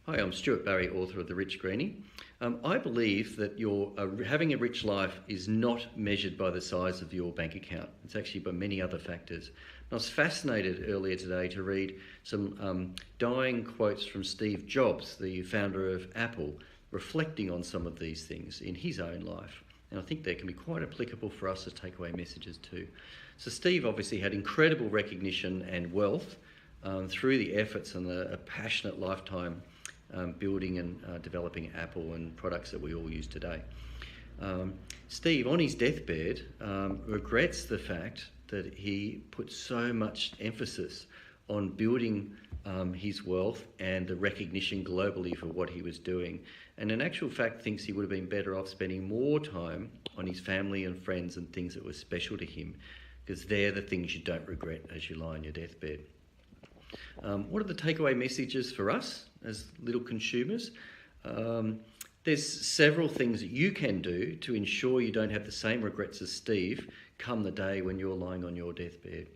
Hi, I'm Stuart Barry, author of The Rich Greenie. I believe that having a rich life is not measured by the size of your bank account. It's actually by many other factors. And I was fascinated earlier today to read some dying quotes from Steve Jobs, the founder of Apple, reflecting on some of these things in his own life. And I think they can be quite applicable for us as takeaway messages too. So Steve obviously had incredible recognition and wealth through the efforts and a passionate lifetime building and developing Apple and products that we all use today. Steve, on his deathbed, regrets the fact that he put so much emphasis on building his wealth and the recognition globally for what he was doing. And in actual fact, thinks he would have been better off spending more time on his family and friends and things that were special to him, because they're the things you don't regret as you lie on your deathbed. What are the takeaway messages for us as little consumers? There's several things that you can do to ensure you don't have the same regrets as Steve come the day when you're lying on your deathbed.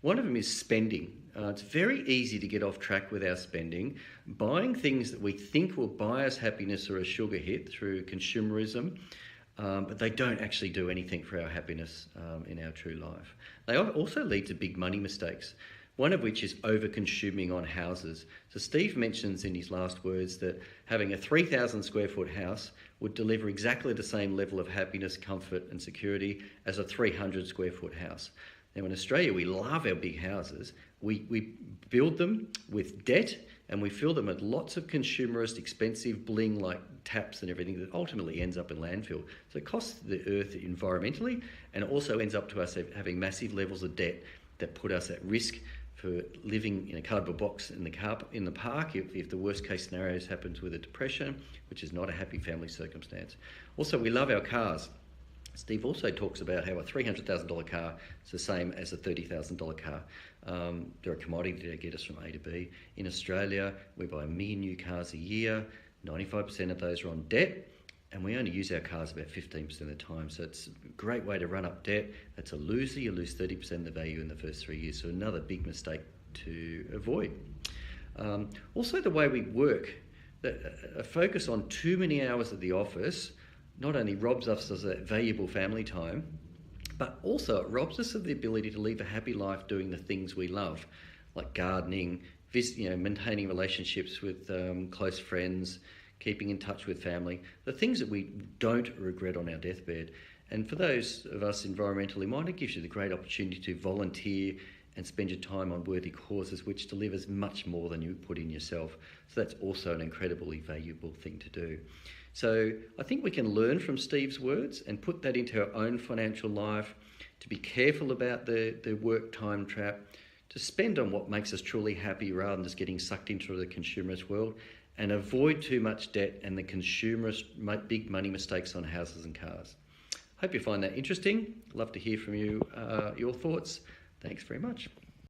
One of them is spending. It's very easy to get off track with our spending, buying things that we think will buy us happiness or a sugar hit through consumerism, but they don't actually do anything for our happiness in our true life. They also lead to big money mistakes, one of which is over-consuming on houses. So Steve mentions in his last words that having a 3,000 square foot house would deliver exactly the same level of happiness, comfort and security as a 300 square foot house. Now in Australia, we love our big houses. We build them with debt and we fill them with lots of consumerist, expensive bling like taps and everything that ultimately ends up in landfill. So it costs the earth environmentally, and it also ends up to us having massive levels of debt that put us at risk for living in a cardboard box in the park if the worst case scenarios happens with a depression, which is not a happy family circumstance. Also, we love our cars. Steve also talks about how a $300,000 car is the same as a $30,000 car. They're a commodity to get us from A to B. In Australia, we buy 1 million new cars a year. 95% of those are on debt, and we only use our cars about 15% of the time. So it's a great way to run up debt. That's a loser. You lose 30% of the value in the first 3 years. So another big mistake to avoid. Also, the way we work, a focus on too many hours at the office not only robs us of that valuable family time, but also it robs us of the ability to live a happy life doing the things we love, like gardening, maintaining relationships with close friends, keeping in touch with family, the things that we don't regret on our deathbed. And for those of us environmentally minded, it gives you the great opportunity to volunteer and spend your time on worthy causes, which delivers much more than you put in yourself. So that's also an incredibly valuable thing to do. So I think we can learn from Steve's words and put that into our own financial life, to be careful about the work time trap, to spend on what makes us truly happy rather than just getting sucked into the consumerist world, and avoid too much debt and the consumerist big money mistakes on houses and cars. Hope you find that interesting. Love to hear from you, your thoughts. Thanks very much.